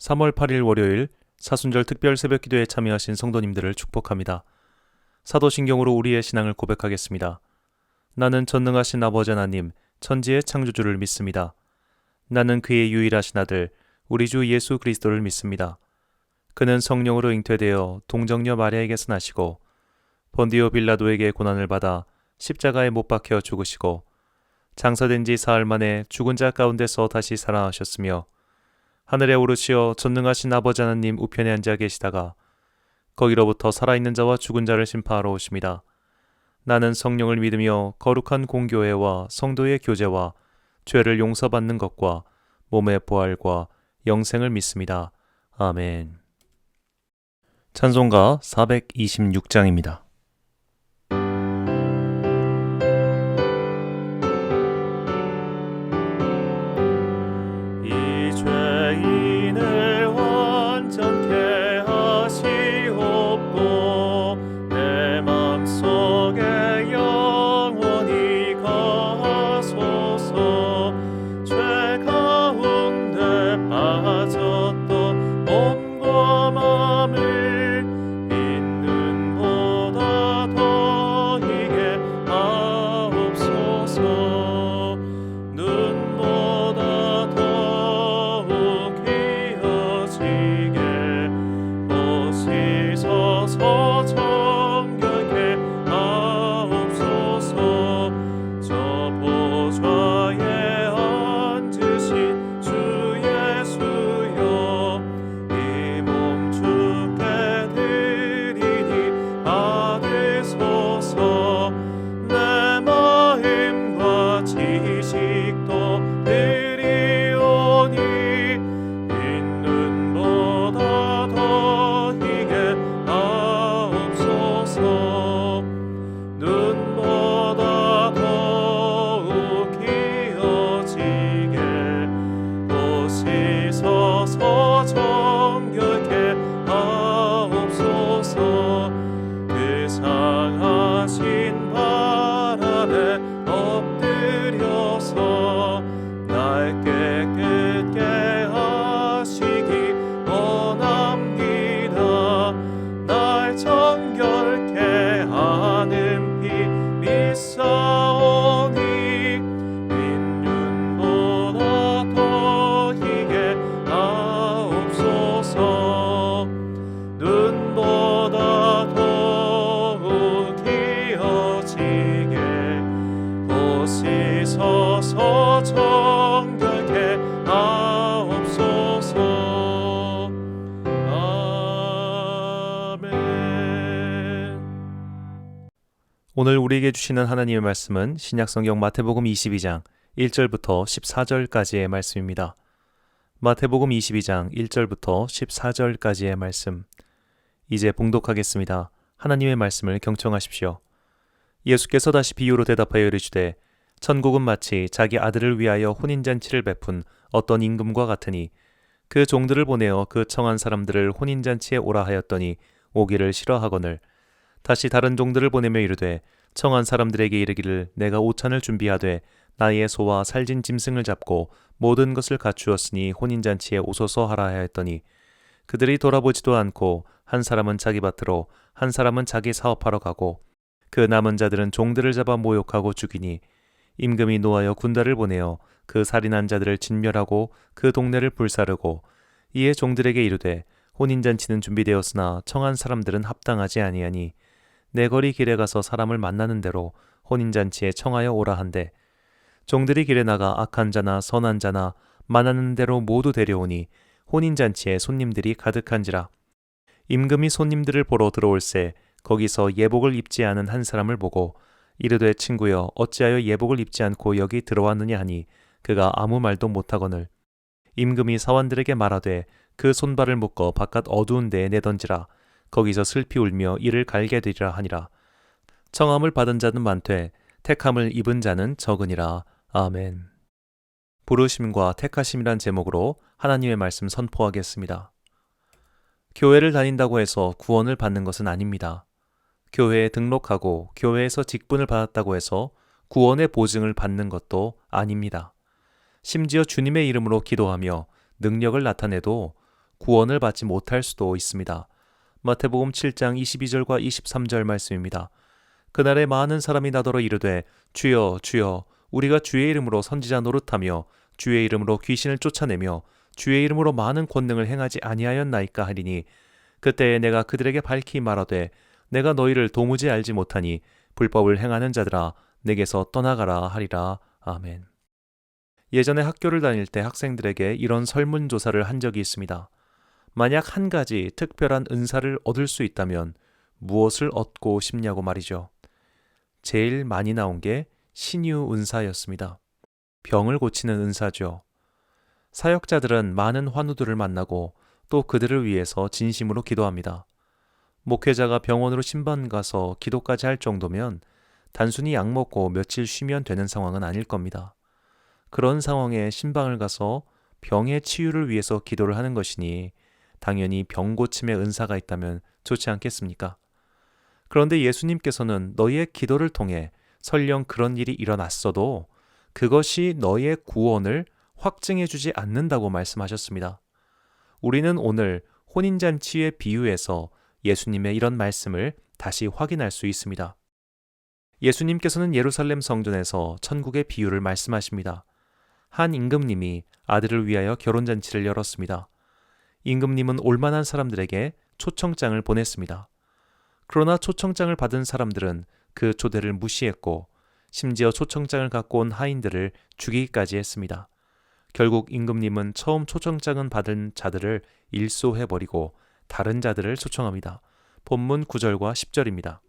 3월 8일 월요일 사순절 특별 새벽기도에 참여하신 성도님들을 축복합니다. 사도신경으로 우리의 신앙을 고백하겠습니다. 나는 전능하신 아버지 하나님, 천지의 창조주를 믿습니다. 나는 그의 유일하신 아들, 우리 주 예수 그리스도를 믿습니다. 그는 성령으로 잉태되어 동정녀 마리아에게서 나시고 본디오 빌라도에게 고난을 받아 십자가에 못 박혀 죽으시고 장사된 지 사흘 만에 죽은 자 가운데서 다시 살아나셨으며 하늘에 오르시어 전능하신 아버지 하나님 우편에 앉아 계시다가 거기로부터 살아있는 자와 죽은 자를 심판하러 오십니다. 나는 성령을 믿으며 거룩한 공교회와 성도의 교제와 죄를 용서받는 것과 몸의 부활과 영생을 믿습니다. 아멘. 찬송가 426장입니다. 죄인을 완전케 하시옵고 내 맘속에 영원히 거하소서. 죄 가운데 빠졌던 몸과 맘을 있는 보다 더이게 하옵소서. 눈보다 보시소서. 정결케 하옵소서. 저 보좌에 앉으신 주 예수여, 이 몸 주께 드리니 받으소서. 내 마음과 지식도 드리오니 있는 보다 더이게 하옵소서. 눈보다 더욱 기어지게 보시소서. 정결케 하옵소서. 그 상하신 발 아래 엎드려서 날 깨끗게 하시기 원합니다. 날 정결케 하는 피 믿사오니 인륜보다 더이게 하옵소서. 눈보다 더욱 기어지게 보시소서. 정결케 하옵소서. 아멘. 오늘 우리에게 주시는 하나님의 말씀은 신약성경 마태복음 22장 1절부터 14절까지의 말씀입니다. 마태복음 22장 1절부터 14절까지의 말씀. 이제 봉독하겠습니다. 하나님의 말씀을 경청하십시오. 예수께서 다시 비유로 대답하여 이르시되 천국은 마치 자기 아들을 위하여 혼인잔치를 베푼 어떤 임금과 같으니 그 종들을 보내어 그 청한 사람들을 혼인잔치에 오라 하였더니 오기를 싫어하거늘 다시 다른 종들을 보내며 이르되 청한 사람들에게 이르기를 내가 오찬을 준비하되 나의 소와 살진 짐승을 잡고 모든 것을 갖추었으니 혼인잔치에 오소서 하라 하였더니 그들이 돌아보지도 않고 한 사람은 자기 밭으로 한 사람은 자기 사업하러 가고 그 남은 자들은 종들을 잡아 모욕하고 죽이니 임금이 노하여 군대를 보내어 그 살인한 자들을 진멸하고 그 동네를 불사르고 이에 종들에게 이르되 혼인잔치는 준비되었으나 청한 사람들은 합당하지 아니하니 내 거리 길에 가서 사람을 만나는 대로 혼인잔치에 청하여 오라 한대 종들이 길에 나가 악한 자나 선한 자나 만나는 대로 모두 데려오니 혼인잔치에 손님들이 가득한지라. 임금이 손님들을 보러 들어올새 거기서 예복을 입지 않은 한 사람을 보고 이르되 친구여 어찌하여 예복을 입지 않고 여기 들어왔느냐 하니 그가 아무 말도 못하거늘 임금이 사원들에게 말하되 그 손발을 묶어 바깥 어두운 데에 내던지라. 거기서 슬피 울며 이를 갈게 되리라 하니라. 청함을 받은 자는 많되 택함을 입은 자는 적으니라. 아멘. 부르심과 택하심이란 제목으로 하나님의 말씀 선포하겠습니다. 교회를 다닌다고 해서 구원을 받는 것은 아닙니다. 교회에 등록하고 교회에서 직분을 받았다고 해서 구원의 보증을 받는 것도 아닙니다. 심지어 주님의 이름으로 기도하며 능력을 나타내도 구원을 받지 못할 수도 있습니다. 마태복음 7장 22절과 23절 말씀입니다. 그날에 많은 사람이 나더러 이르되 주여 주여 우리가 주의 이름으로 선지자 노릇하며 주의 이름으로 귀신을 쫓아내며 주의 이름으로 많은 권능을 행하지 아니하였나이까 하리니 그때에 내가 그들에게 밝히 말하되 내가 너희를 도무지 알지 못하니 불법을 행하는 자들아 내게서 떠나가라 하리라. 아멘. 예전에 학교를 다닐 때 학생들에게 이런 설문조사를 한 적이 있습니다. 만약 한 가지 특별한 은사를 얻을 수 있다면 무엇을 얻고 싶냐고 말이죠. 제일 많이 나온 게 신유 은사였습니다. 병을 고치는 은사죠. 사역자들은 많은 환우들을 만나고 또 그들을 위해서 진심으로 기도합니다. 목회자가 병원으로 신방 가서 기도까지 할 정도면 단순히 약 먹고 며칠 쉬면 되는 상황은 아닐 겁니다. 그런 상황에 신방을 가서 병의 치유를 위해서 기도를 하는 것이니 당연히 병 고침의 은사가 있다면 좋지 않겠습니까? 그런데 예수님께서는 너희의 기도를 통해 설령 그런 일이 일어났어도 그것이 너의 구원을 확증해 주지 않는다고 말씀하셨습니다. 우리는 오늘 혼인잔치의 비유에서 예수님의 이런 말씀을 다시 확인할 수 있습니다. 예수님께서는 예루살렘 성전에서 천국의 비유를 말씀하십니다. 한 임금님이 아들을 위하여 결혼잔치를 열었습니다. 임금님은 올만한 사람들에게 초청장을 보냈습니다. 그러나 초청장을 받은 사람들은 그 초대를 무시했고 심지어 초청장을 갖고 온 하인들을 죽이기까지 했습니다. 결국 임금님은 처음 초청장은 받은 자들을 일소해버리고 다른 자들을 초청합니다. 본문 9절과 10절입니다.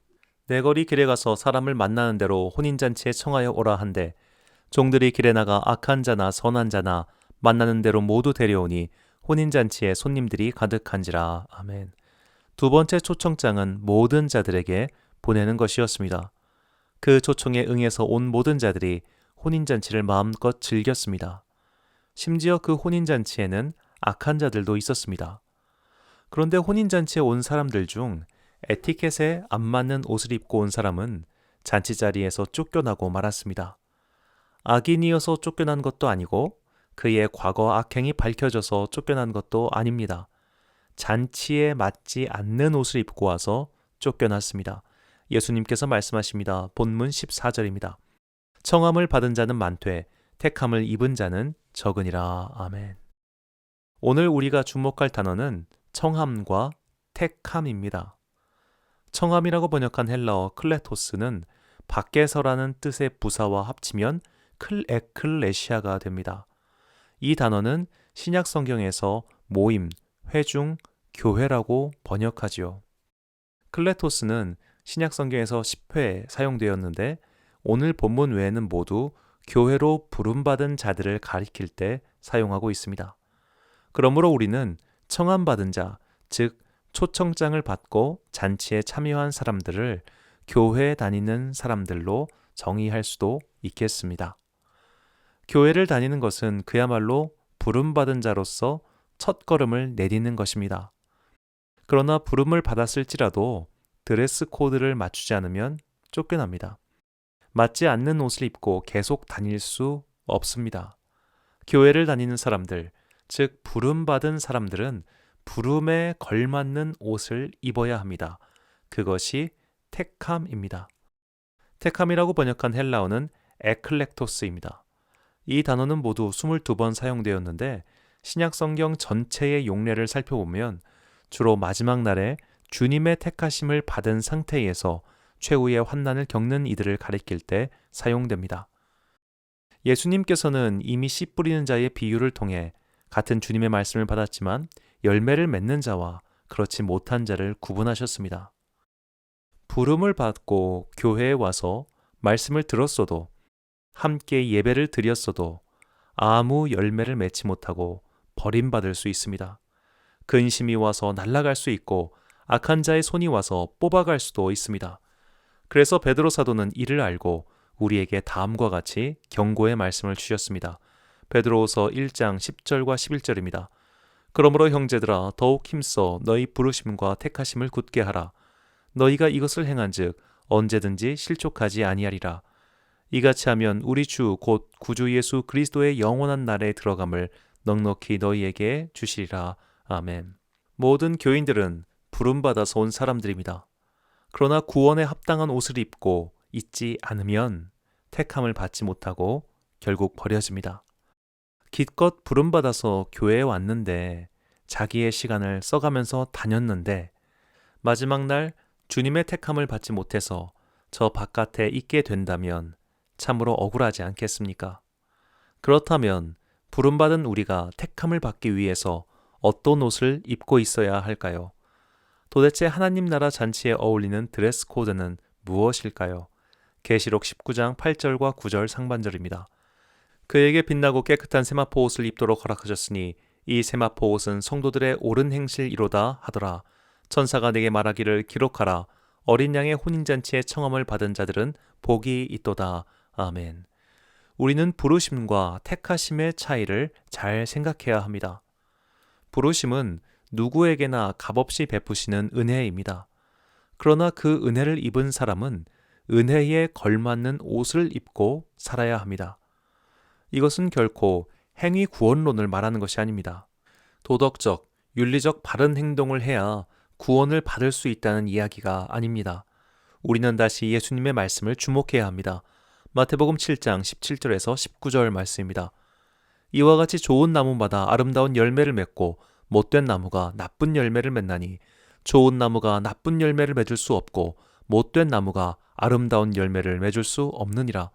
내거리 길에 가서 사람을 만나는 대로 혼인잔치에 청하여 오라 한데 종들이 길에 나가 악한 자나 선한 자나 만나는 대로 모두 데려오니 혼인잔치에 손님들이 가득한지라. 아멘. 두 번째 초청장은 모든 자들에게 보내는 것이었습니다. 그 초청에 응해서 온 모든 자들이 혼인잔치를 마음껏 즐겼습니다. 심지어 그 혼인잔치에는 악한 자들도 있었습니다. 그런데 혼인잔치에 온 사람들 중 에티켓에 안 맞는 옷을 입고 온 사람은 잔치 자리에서 쫓겨나고 말았습니다. 악인이어서 쫓겨난 것도 아니고 그의 과거 악행이 밝혀져서 쫓겨난 것도 아닙니다. 잔치에 맞지 않는 옷을 입고 와서 쫓겨났습니다. 예수님께서 말씀하십니다. 본문 14절입니다. 청함을 받은 자는 많되 택함을 입은 자는 적으니라. 아멘. 오늘 우리가 주목할 단어는 청함과 택함입니다. 청함이라고 번역한 헬라어 클레토스는 밖에서라는 뜻의 부사와 합치면 클에클레시아가 됩니다. 이 단어는 신약 성경에서 모임, 회중, 교회라고 번역하지요. 클레토스는 신약 성경에서 10회 사용되었는데 오늘 본문 외에는 모두 교회로 부름받은 자들을 가리킬 때 사용하고 있습니다. 그러므로 우리는 청함받은 자, 즉 초청장을 받고 잔치에 참여한 사람들을 교회에 다니는 사람들로 정의할 수도 있겠습니다. 교회를 다니는 것은 그야말로 부름받은 자로서 첫걸음을 내디는 것입니다. 그러나 부름을 받았을지라도 드레스 코드를 맞추지 않으면 쫓겨납니다. 맞지 않는 옷을 입고 계속 다닐 수 없습니다. 교회를 다니는 사람들, 즉 부름받은 사람들은 부름에 걸맞는 옷을 입어야 합니다. 그것이 택함입니다. 택함이라고 번역한 헬라어는 에클렉토스입니다. 이 단어는 모두 22번 사용되었는데 신약 성경 전체의 용례를 살펴보면 주로 마지막 날에 주님의 택하심을 받은 상태에서 최후의 환난을 겪는 이들을 가리킬 때 사용됩니다. 예수님께서는 이미 씨 뿌리는 자의 비유를 통해 같은 주님의 말씀을 받았지만 열매를 맺는 자와 그렇지 못한 자를 구분하셨습니다. 부름을 받고 교회에 와서 말씀을 들었어도 함께 예배를 드렸어도 아무 열매를 맺지 못하고 버림받을 수 있습니다. 근심이 와서 날아갈 수 있고 악한 자의 손이 와서 뽑아갈 수도 있습니다. 그래서 베드로 사도는 이를 알고 우리에게 다음과 같이 경고의 말씀을 주셨습니다. 베드로후서 1장 10절과 11절입니다. 그러므로 형제들아 더욱 힘써 너희 부르심과 택하심을 굳게 하라. 너희가 이것을 행한즉 언제든지 실족하지 아니하리라. 이같이 하면 우리 주 곧 구주 예수 그리스도의 영원한 날에 들어감을 넉넉히 너희에게 주시리라. 아멘. 모든 교인들은 부름받아서 온 사람들입니다. 그러나 구원에 합당한 옷을 입고 있지 않으면 택함을 받지 못하고 결국 버려집니다. 기껏 부름받아서 교회에 왔는데 자기의 시간을 써가면서 다녔는데 마지막 날 주님의 택함을 받지 못해서 저 바깥에 있게 된다면 참으로 억울하지 않겠습니까? 그렇다면 부름받은 우리가 택함을 받기 위해서 어떤 옷을 입고 있어야 할까요? 도대체 하나님 나라 잔치에 어울리는 드레스 코드는 무엇일까요? 계시록 19장 8절과 9절 상반절입니다. 그에게 빛나고 깨끗한 세마포 옷을 입도록 허락하셨으니 이 세마포 옷은 성도들의 옳은 행실이로다 하더라. 천사가 내게 말하기를 기록하라. 어린 양의 혼인잔치에 청함을 받은 자들은 복이 있도다. 아멘. 우리는 부르심과 택하심의 차이를 잘 생각해야 합니다. 부르심은 누구에게나 값없이 베푸시는 은혜입니다. 그러나 그 은혜를 입은 사람은 은혜에 걸맞는 옷을 입고 살아야 합니다. 이것은 결코 행위 구원론을 말하는 것이 아닙니다. 도덕적, 윤리적 바른 행동을 해야 구원을 받을 수 있다는 이야기가 아닙니다. 우리는 다시 예수님의 말씀을 주목해야 합니다. 마태복음 7장 17절에서 19절 말씀입니다. 이와 같이 좋은 나무마다 아름다운 열매를 맺고 못된 나무가 나쁜 열매를 맺나니 좋은 나무가 나쁜 열매를 맺을 수 없고 못된 나무가 아름다운 열매를 맺을 수 없느니라.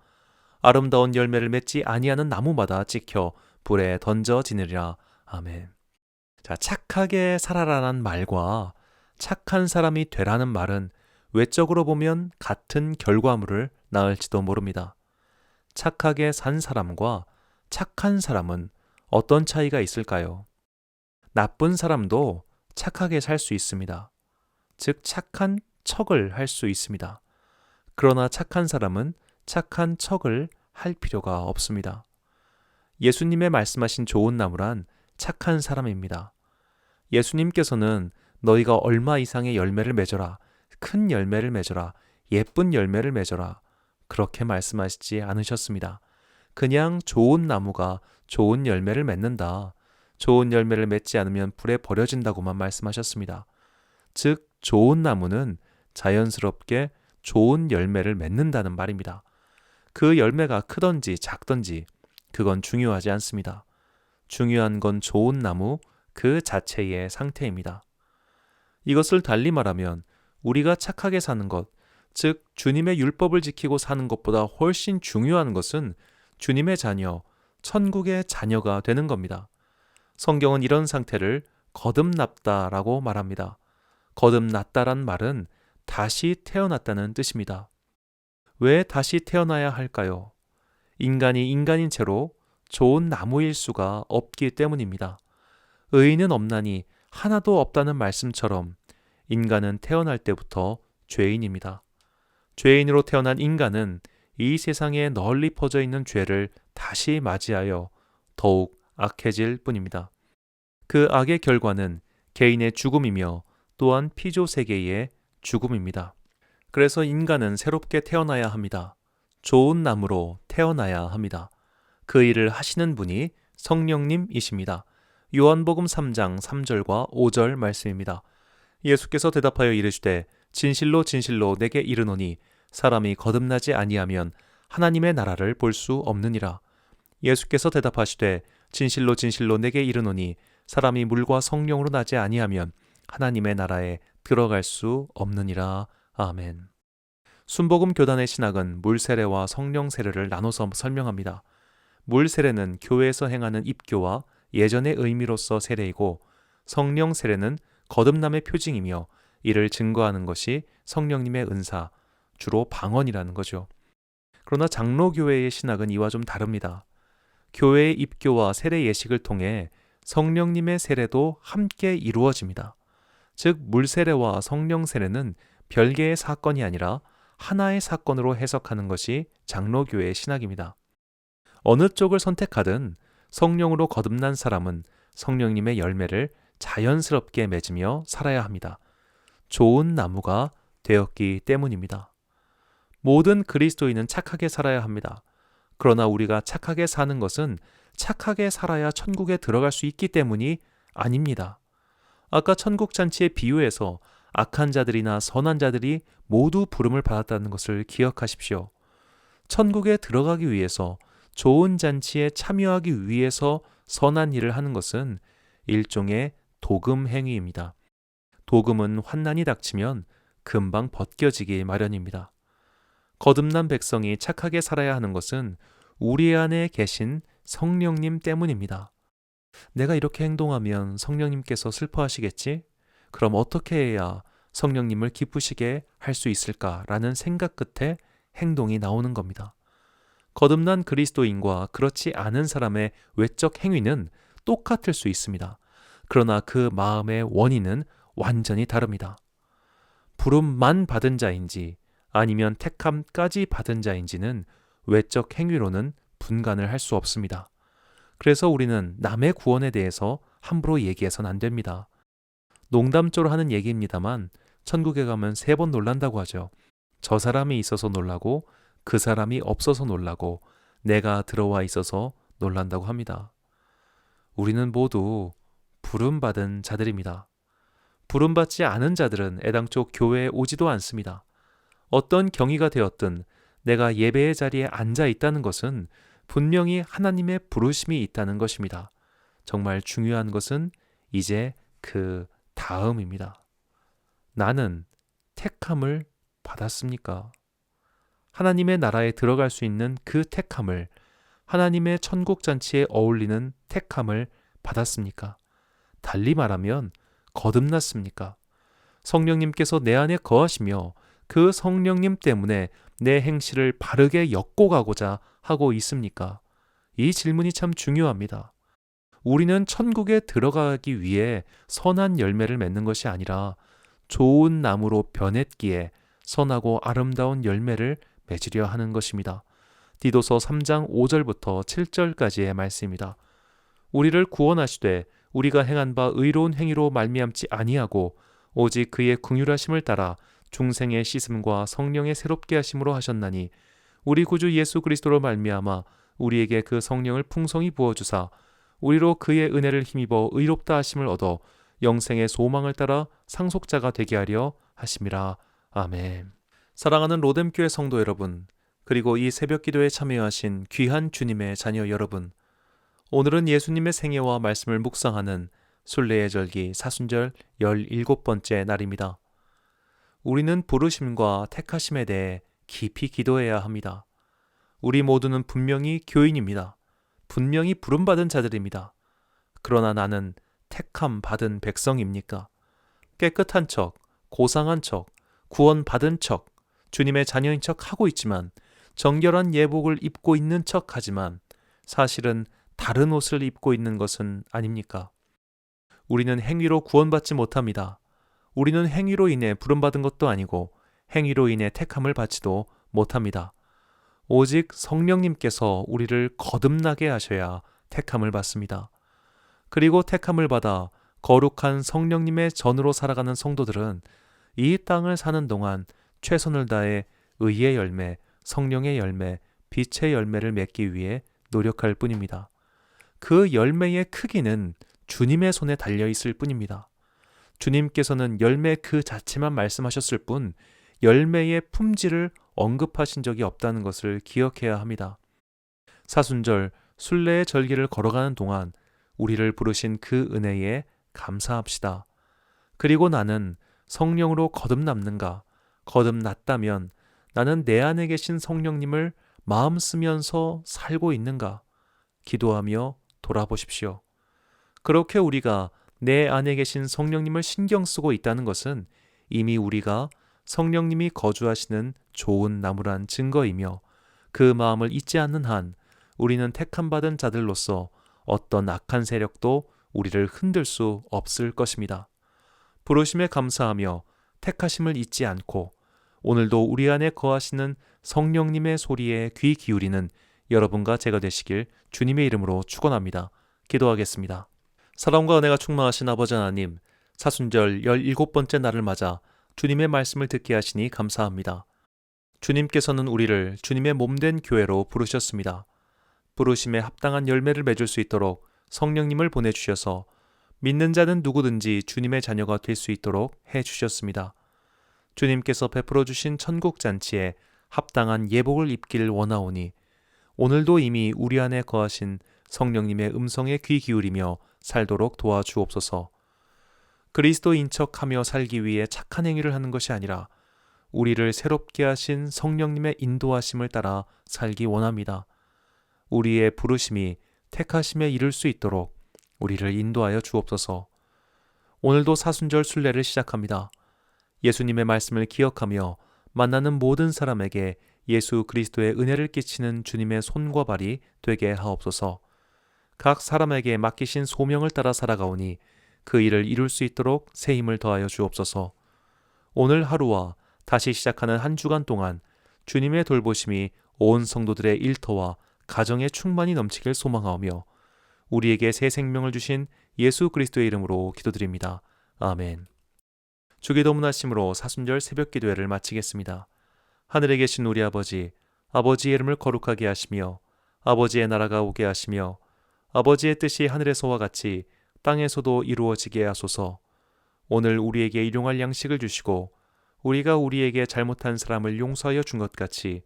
아름다운 열매를 맺지 아니하는 나무마다 찍혀 불에 던져지느니라. 아멘. 자, 착하게 살아라는 말과 착한 사람이 되라는 말은 외적으로 보면 같은 결과물을 낳을지도 모릅니다. 착하게 산 사람과 착한 사람은 어떤 차이가 있을까요? 나쁜 사람도 착하게 살 수 있습니다. 즉 착한 척을 할 수 있습니다. 그러나 착한 사람은 착한 척을 할 필요가 없습니다. 예수님의 말씀하신 좋은 나무란 착한 사람입니다. 예수님께서는 너희가 얼마 이상의 열매를 맺어라, 큰 열매를 맺어라, 예쁜 열매를 맺어라 그렇게 말씀하시지 않으셨습니다. 그냥 좋은 나무가 좋은 열매를 맺는다. 좋은 열매를 맺지 않으면 불에 버려진다고만 말씀하셨습니다. 즉 좋은 나무는 자연스럽게 좋은 열매를 맺는다는 말입니다. 그 열매가 크든지 작든지 그건 중요하지 않습니다. 중요한 건 좋은 나무 그 자체의 상태입니다. 이것을 달리 말하면 우리가 착하게 사는 것, 즉 주님의 율법을 지키고 사는 것보다 훨씬 중요한 것은 주님의 자녀, 천국의 자녀가 되는 겁니다. 성경은 이런 상태를 거듭났다라고 말합니다. 거듭났다란 말은 다시 태어났다는 뜻입니다. 왜 다시 태어나야 할까요? 인간이 인간인 채로 좋은 나무일 수가 없기 때문입니다. 의인은 없나니 하나도 없다는 말씀처럼 인간은 태어날 때부터 죄인입니다. 죄인으로 태어난 인간은 이 세상에 널리 퍼져 있는 죄를 다시 맞이하여 더욱 악해질 뿐입니다. 그 악의 결과는 개인의 죽음이며 또한 피조 세계의 죽음입니다. 그래서 인간은 새롭게 태어나야 합니다. 좋은 나무로 태어나야 합니다. 그 일을 하시는 분이 성령님이십니다. 요한복음 3장 3절과 5절 말씀입니다. 예수께서 대답하여 이르시되 진실로 진실로 내게 이르노니 사람이 거듭나지 아니하면 하나님의 나라를 볼 수 없느니라. 예수께서 대답하시되 진실로 진실로 내게 이르노니 사람이 물과 성령으로 나지 아니하면 하나님의 나라에 들어갈 수 없느니라. 아멘. 순복음 교단의 신학은 물 세례와 성령 세례를 나눠서 설명합니다. 물 세례는 교회에서 행하는 입교와 예전의 의미로서 세례이고 성령 세례는 거듭남의 표징이며 이를 증거하는 것이 성령님의 은사, 주로 방언이라는 거죠. 그러나 장로교회의 신학은 이와 좀 다릅니다. 교회의 입교와 세례 예식을 통해 성령님의 세례도 함께 이루어집니다. 즉 물세례와 성령 세례는 별개의 사건이 아니라 하나의 사건으로 해석하는 것이 장로교회의 신학입니다. 어느 쪽을 선택하든 성령으로 거듭난 사람은 성령님의 열매를 자연스럽게 맺으며 살아야 합니다. 좋은 나무가 되었기 때문입니다. 모든 그리스도인은 착하게 살아야 합니다. 그러나 우리가 착하게 사는 것은 착하게 살아야 천국에 들어갈 수 있기 때문이 아닙니다. 아까 천국 잔치의 비유에서 악한 자들이나 선한 자들이 모두 부름을 받았다는 것을 기억하십시오. 천국에 들어가기 위해서, 좋은 잔치에 참여하기 위해서 선한 일을 하는 것은 일종의 도금 행위입니다. 도금은 환난이 닥치면 금방 벗겨지기 마련입니다. 거듭난 백성이 착하게 살아야 하는 것은 우리 안에 계신 성령님 때문입니다. 내가 이렇게 행동하면 성령님께서 슬퍼하시겠지? 그럼 어떻게 해야 성령님을 기쁘시게 할 수 있을까라는 생각 끝에 행동이 나오는 겁니다. 거듭난 그리스도인과 그렇지 않은 사람의 외적 행위는 똑같을 수 있습니다. 그러나 그 마음의 원인은 완전히 다릅니다. 부름만 받은 자인지 아니면 택함까지 받은 자인지는 외적 행위로는 분간을 할 수 없습니다. 그래서 우리는 남의 구원에 대해서 함부로 얘기해서는 안 됩니다. 농담조로 하는 얘기입니다만 천국에 가면 3번 놀란다고 하죠. 저 사람이 있어서 놀라고, 그 사람이 없어서 놀라고, 내가 들어와 있어서 놀란다고 합니다. 우리는 모두 부름받은 자들입니다. 부름받지 않은 자들은 애당초 교회에 오지도 않습니다. 어떤 경위가 되었든 내가 예배의 자리에 앉아 있다는 것은 분명히 하나님의 부르심이 있다는 것입니다. 정말 중요한 것은 이제 그 다음입니다. 나는 택함을 받았습니까? 하나님의 나라에 들어갈 수 있는 그 택함을, 하나님의 천국 잔치에 어울리는 택함을 받았습니까? 달리 말하면 거듭났습니까? 성령님께서 내 안에 거하시며 그 성령님 때문에 내 행실을 바르게 엮고가고자 하고 있습니까? 이 질문이 참 중요합니다. 우리는 천국에 들어가기 위해 선한 열매를 맺는 것이 아니라 좋은 나무로 변했기에 선하고 아름다운 열매를 맺으려 하는 것입니다. 디도서 3장 5절부터 7절까지의 말씀입니다. 우리를 구원하시되 우리가 행한 바 의로운 행위로 말미암지 아니하고 오직 그의 긍휼하심을 따라 중생의 씻음과 성령의 새롭게 하심으로 하셨나니 우리 구주 예수 그리스도로 말미암아 우리에게 그 성령을 풍성히 부어주사 우리로 그의 은혜를 힘입어 의롭다 하심을 얻어 영생의 소망을 따라 상속자가 되게 하려 하심이라. 아멘. 사랑하는 로뎀교회 성도 여러분, 그리고 이 새벽 기도에 참여하신 귀한 주님의 자녀 여러분, 오늘은 예수님의 생애와 말씀을 묵상하는 순례의 절기 사순절 17번째 날입니다. 우리는 부르심과 택하심에 대해 깊이 기도해야 합니다. 우리 모두는 분명히 교인입니다. 분명히 부름받은 자들입니다. 그러나 나는 택함 받은 백성입니까? 깨끗한 척, 고상한 척, 구원받은 척, 주님의 자녀인 척 하고 있지만, 정결한 예복을 입고 있는 척 하지만 사실은 다른 옷을 입고 있는 것은 아닙니까? 우리는 행위로 구원받지 못합니다. 우리는 행위로 인해 부름받은 것도 아니고 행위로 인해 택함을 받지도 못합니다. 오직 성령님께서 우리를 거듭나게 하셔야 택함을 받습니다. 그리고 택함을 받아 거룩한 성령님의 전으로 살아가는 성도들은 이 땅을 사는 동안 최선을 다해 의의 열매, 성령의 열매, 빛의 열매를 맺기 위해 노력할 뿐입니다. 그 열매의 크기는 주님의 손에 달려 있을 뿐입니다. 주님께서는 열매 그 자체만 말씀하셨을 뿐 열매의 품질을 언급하신 적이 없다는 것을 기억해야 합니다. 사순절 순례의 절기를 걸어가는 동안 우리를 부르신 그 은혜에 감사합시다. 그리고 나는 성령으로 거듭남는가? 거듭났다면 나는 내 안에 계신 성령님을 마음 쓰면서 살고 있는가? 기도하며 돌아보십시오. 그렇게 우리가 내 안에 계신 성령님을 신경 쓰고 있다는 것은 이미 우리가 성령님이 거주하시는 좋은 나무란 증거이며, 그 마음을 잊지 않는 한 우리는 택함받은 자들로서 어떤 악한 세력도 우리를 흔들 수 없을 것입니다. 부르심에 감사하며 택하심을 잊지 않고 오늘도 우리 안에 거하시는 성령님의 소리에 귀 기울이는 여러분과 제가 되시길 주님의 이름으로 축원합니다. 기도하겠습니다. 사랑과 은혜가 충만하신 아버지 하나님, 사순절 17번째 날을 맞아 주님의 말씀을 듣게 하시니 감사합니다. 주님께서는 우리를 주님의 몸된 교회로 부르셨습니다. 부르심에 합당한 열매를 맺을 수 있도록 성령님을 보내주셔서 믿는 자는 누구든지 주님의 자녀가 될 수 있도록 해 주셨습니다. 주님께서 베풀어 주신 천국 잔치에 합당한 예복을 입길 원하오니 오늘도 이미 우리 안에 거하신 성령님의 음성에 귀 기울이며 살도록 도와주옵소서. 그리스도인 척하며 살기 위해 착한 행위를 하는 것이 아니라 우리를 새롭게 하신 성령님의 인도하심을 따라 살기 원합니다. 우리의 부르심이 택하심에 이를 수 있도록 우리를 인도하여 주옵소서. 오늘도 사순절 순례를 시작합니다. 예수님의 말씀을 기억하며 만나는 모든 사람에게 예수 그리스도의 은혜를 끼치는 주님의 손과 발이 되게 하옵소서. 각 사람에게 맡기신 소명을 따라 살아가오니 그 일을 이룰 수 있도록 새 힘을 더하여 주옵소서. 오늘 하루와 다시 시작하는 한 주간 동안 주님의 돌보심이 온 성도들의 일터와 가정에 충만히 넘치길 소망하오며 우리에게 새 생명을 주신 예수 그리스도의 이름으로 기도드립니다. 아멘. 주기도 문하심으로 사순절 새벽 기도회를 마치겠습니다. 하늘에 계신 우리 아버지, 아버지의 이름을 거룩하게 하시며 아버지의 나라가 오게 하시며 아버지의 뜻이 하늘에서와 같이 땅에서도 이루어지게 하소서. 오늘 우리에게 일용할 양식을 주시고 우리가 우리에게 잘못한 사람을 용서하여 준 것 같이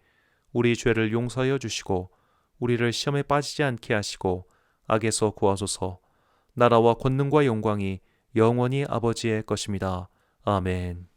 우리 죄를 용서하여 주시고 우리를 시험에 빠지지 않게 하시고 악에서 구하소서. 나라와 권능과 영광이 영원히 아버지의 것입니다. 아멘.